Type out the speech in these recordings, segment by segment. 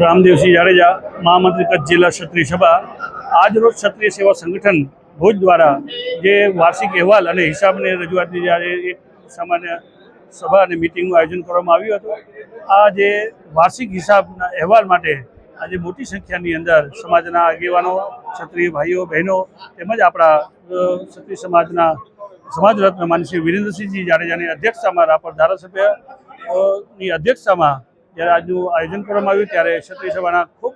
રામદેવસિંહ જાડેજા, મહામંત્રી કચ્છ જિલ્લા ક્ષત્રિય સભા. આજરોજ ક્ષત્રિય સેવા સંગઠન ભુજ દ્વારા જે વાર્ષિક અહેવાલ અને હિસાબની રજૂઆતની જ્યારે એક સામાન્ય સભા અને મિટિંગનું આયોજન કરવામાં આવ્યું હતું. આ જે વાર્ષિક હિસાબના અહેવાલ માટે આજે મોટી સંખ્યાની અંદર સમાજના આગેવાનો, ક્ષત્રિય ભાઈઓ બહેનો તેમજ આપણા ક્ષત્રિય સમાજના સમાજ રત્ન માનનીય શ્રી વિરેન્દ્રસિંહજી જાડેજાની અધ્યક્ષતામાં, રાપર ધારાસભ્યની અધ્યક્ષતામાં જ્યારે આજનું આયોજન કરવામાં આવ્યું ત્યારે ક્ષત્રિય સભાના ખૂબ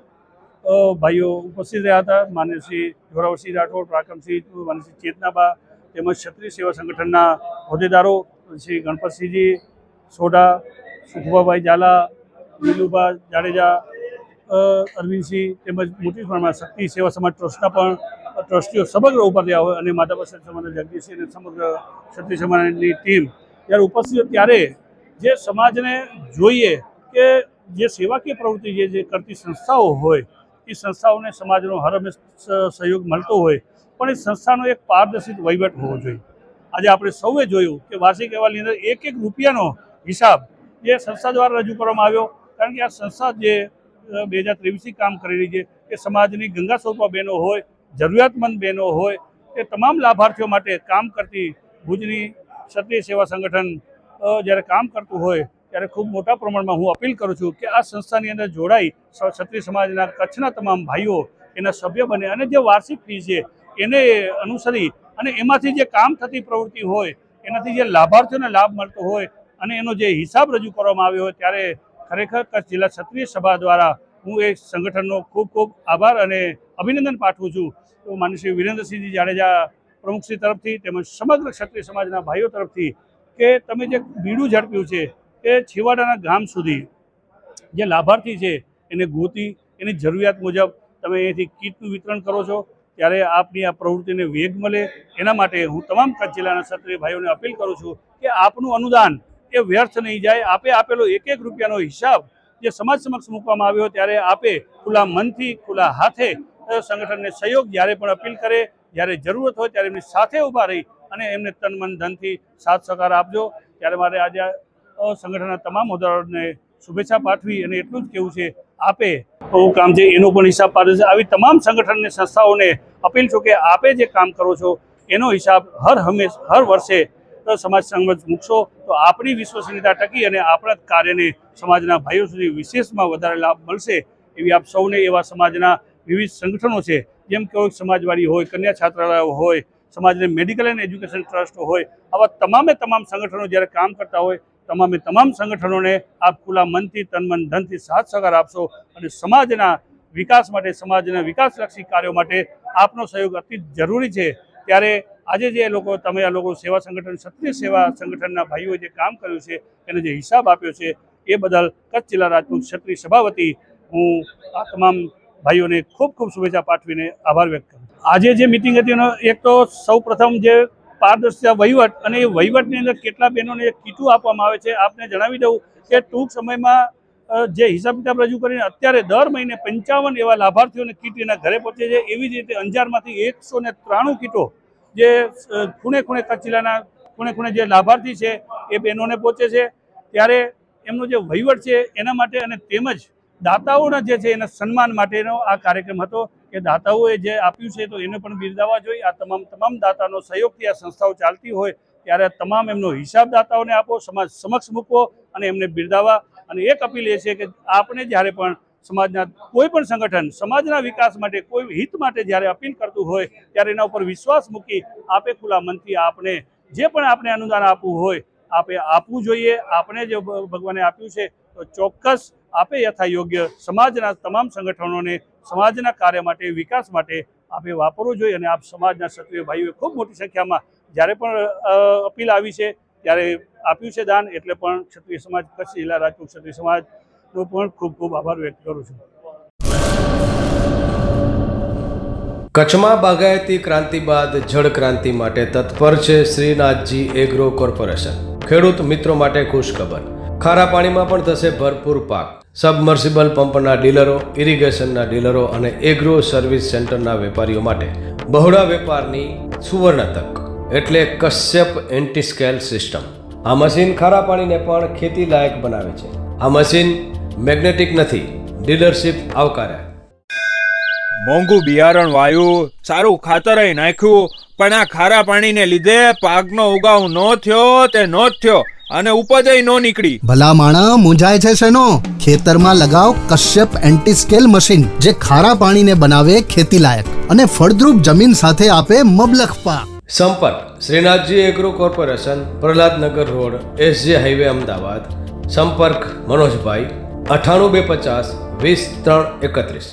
ભાઈઓ ઉપસ્થિત રહ્યા હતા. માનનીય શ્રી જોરાવરસિંહ રાઠોડ, પરાક્રમસિંહ, માનનીય શ્રી ચેતનાબા તેમજ ક્ષત્રિય સેવા સંગઠનના હોદ્દેદારો શ્રી ગણપતસિંહજી સોઢા, સુખભાભાઈ ઝાલા, નીલુબા જાડેજા, અરવિંદસિંહ તેમજ મોટી પ્રમાણમાં શક્તિ સેવા સમાજ ટ્રસ્ટના પણ ટ્રસ્ટીઓ સમગ્ર ઉપર રહ્યા હોય અને માતા બસર સમાજના જગદીશસિંહ અને સમગ્ર ક્ષત્રિય સમાજની ટીમ જ્યારે ઉપસ્થિત ત્યારે જે સમાજને જોઈએ કે જે સેવાકીય પ્રવૃત્તિ જે કરતી સંસ્થાઓ હોય એ સંસ્થાઓને સમાજનો હર હંમેશ સહયોગ મળતો હોય, પણ એ સંસ્થાનો એક પારદર્શિત વહીવટ હોવો જોઈએ. આજે આપણે સૌએ જોયું કે વાર્ષિક અહેવાલની અંદર એક રૂપિયાનો હિસાબ જે સંસ્થા દ્વારા રજૂ કરવામાં આવ્યો, કારણ કે આ સંસ્થા જે 2023થી કામ કરી રહી છે એ સમાજની ગંગા સ્વરૂપા બહેનો હોય, જરૂરિયાતમંદ બહેનો હોય, તે તમામ લાભાર્થીઓ માટે કામ કરતી ભુજની ક્ષત્રિય સેવા સંગઠન જ્યારે કામ કરતું હોય ત્યારે ખૂબ મોટા પ્રમાણમાં હું અપીલ કરું છું કે આ સંસ્થાની અંદર જોડાઈ ક્ષત્રિય સમાજના કચ્છના તમામ ભાઈઓ એના સભ્ય બને અને જે વાર્ષિક ફી છે એને અનુસરી અને એમાંથી જે કામ થતી પ્રવૃત્તિ હોય એનાથી જે લાભાર્થીઓને લાભ મળતો હોય અને એનો જે હિસાબ રજૂ કરવામાં આવ્યો હોય ત્યારે ખરેખર કચ્છ જિલ્લા ક્ષત્રિય સભા દ્વારા હું એ સંગઠનનો ખૂબ ખૂબ આભાર અને અભિનંદન પાઠવું છું. તો માનનીય શ્રી વિરેન્દ્રસિંહજી જાડેજા પ્રમુખશ્રી તરફથી તેમજ સમગ્ર ક્ષત્રિય સમાજના ભાઈઓ તરફથી કે તમે જે બીડું ઝડપ્યું છે એ છેવાડાના ગામ સુધી જે લાભાર્થી છે એને ગોતી એની જરૂરિયાત મુજબ તમે અહીંથી કીટનું વિતરણ કરો છો ત્યારે આપની આ પ્રવૃત્તિને વેગ મળે એના માટે હું તમામ કચ્છ જિલ્લાના ક્ષત્રિય ભાઈઓને અપીલ કરું છું કે આપનું અનુદાન એ વ્યર્થ નહીં જાય. આપે આપેલો એક રૂપિયાનો હિસાબ જે સમાજ સમક્ષ મૂકવામાં આવ્યો ત્યારે આપે ખુલ્લા મનથી, ખુલ્લા હાથે સંગઠનને સહયોગ જ્યારે પણ અપીલ કરે, જ્યારે જરૂરત હોય ત્યારે એમની સાથે ઊભા રહી અને એમને તન મન ધનથી સાથ સહકાર આપજો. ત્યારે મારે આજે સંગઠનના તમામ હોદ્દેદારોને શુભેચ્છા પાઠવી અને એટલું જ કહેવું છે આપે કામ છે એનો પણ હિસાબ પાડે છે. આવી તમામ સંગઠનની સંસ્થાઓને અપીલ છું કે આપે જે કામ કરો છો એનો હિસાબ હર વર્ષે સમાજ સમક્ષ મૂકશો તો આપણી વિશ્વસનીયતા ટકી અને આપણા કાર્યને સમાજના ભાઈઓ સુધી વિશેષમાં વધારે લાભ મળશે એવી આપ સૌને એવા સમાજના વિવિધ સંગઠનો છે જેમ કે સમાજવાડી હોય, કન્યા છાત્રાલયો હોય, સમાજને મેડિકલ એન્ડ એજ્યુકેશન ટ્રસ્ટ હોય, આવા તમામ સંગઠનો જ્યારે કામ કરતા હોય તમામ સંગઠનોને આપ ખુલ્લા મનથી, તન મન ધનથી સાથ સહકાર આપશો અને સમાજના વિકાસ માટે, સમાજના વિકાસલક્ષી કાર્યો માટે આપનો સહયોગ અતિ જરૂરી છે. ત્યારે આજે જે તમે આ લોકો સેવા સંગઠન, ક્ષત્રિય સેવા સંગઠનના ભાઈઓએ જે કામ કર્યું છે એને જે હિસાબ આપ્યો છે એ બદલ કચ્છ જિલ્લા રાજપૂત ક્ષત્રિય સભા વતી હું આ તમામ ભાઈઓને ખૂબ ખૂબ શુભેચ્છા પાઠવીને આભાર વ્યક્ત કરું. આજે જે મિટિંગ હતી એનો એક તો સૌ પ્રથમ જે પારદર્શિતા વહીવટ અને એ વહીવટની અંદર કેટલા બહેનોને કીટું આપવામાં આવે છે આપને જણાવી દઉં કે ટૂંક સમયમાં જે હિસાબ કિતાબ રજૂ કરીને અત્યારે દર મહિને 55 એવા લાભાર્થીઓને કીટ એના ઘરે પહોંચે છે. એવી જ રીતે અંજારમાંથી 193 કીટો જે ખૂણે કચ્છ જિલ્લાના ખૂણે જે લાભાર્થી છે એ બહેનોને પહોંચે છે. ત્યારે એમનો જે વહીવટ છે એના માટે અને તેમજ દાતાઓના જે છે એના સન્માન માટેનો આ કાર્યક્રમ હતો કે દાતાઓએ જે આપ્યું છે તો એને પણ બિરદાવવા જોઈએ. આ તમામ દાતાનો સહયોગથી આ સંસ્થાઓ ચાલતી હોય ત્યારે તમામ એમનો હિસાબ દાતાઓને આપો, સમાજ સમક્ષ મૂકવો અને એમને બિરદાવવા. અને એક અપીલ એ છે કે આપણે જ્યારે પણ સમાજના કોઈ પણ સંગઠન સમાજના વિકાસ માટે, કોઈ હિત માટે જ્યારે અપીલ કરતું હોય ત્યારે એના ઉપર વિશ્વાસ મૂકી આપે ખુલ્લા મનથી આપણે જે પણ આપણે અનુદાન આપવું હોય આપે આપવું જોઈએ. આપણે જે ભગવાને આપ્યું છે તો ચોક્કસ આપે યથાયોગ્ય સમાજના તમામ સંગઠનોને સમાજના કાર્ય માટે, વિકાસ માટે આપે વાપરવું જોઈએ. અને આપ સમાજના ક્ષત્રિય ભાઈઓએ ખૂબ મોટી સંખ્યામાં જ્યારે પણ અપીલ આવી છે ત્યારે આપ્યું છે દાન, એટલે પણ ક્ષત્રિય સમાજ, કચ્છ જિલ્લા રાજપૂત ક્ષત્રિય સમાજનો પણ ખૂબ ખૂબ આભાર વ્યક્ત કરું છું. કચ્છમાં બાગાયતી ક્રાંતિ બાદ જળ ક્રાંતિ માટે તત્પર છે શ્રીનાથજી એગ્રો કોર્પોરેશન. ખેડૂત મિત્રો માટે ખુશખબર, ખારા પાણીમાં પણ થશે ભરપૂર પાક. સબમર્સિબલ પંપના ડીલરો, ઇરિગેશનના ડીલરો અને એગ્રો સર્વિસ સેન્ટરના વેપારીઓ માટે બહોળા વેપારની સુવર્ણ તક એટલે કશ્યપ એન્ટીસ્કેલ સિસ્ટમ. આ મશીન ખારા પાણીને પણ ખેતી લાયક બનાવે છે. આ મશીન મેગ્નેટિક નથી, ડીલરશીપ આવકાર્યા. મોંઘું બિયારણ વાયું, સારું ખાતરય નાખ્યું, પણ આ ખારા પાણીને લીધે પાકનો ઉગાવ નો થયો તે નો જ થયો અને ઉપજય નો નીકળી. ભલા માણા મૂંઝાય છે શેનો? ખેતરમાં લગાવ કશ્યપ એન્ટી સ્કેલ મશીન, જે ખારા પાણીને બનાવે ખેતી લાયક અને ફળદ્રુપ જમીન સાથે આપે મબલખ પાક. સંપર્ક Shrinathji agro corporation, Prahlad Nagar road, SJ highway, Ahmedabad. સંપર્ક મનોજભાઈ 98 250 20 331.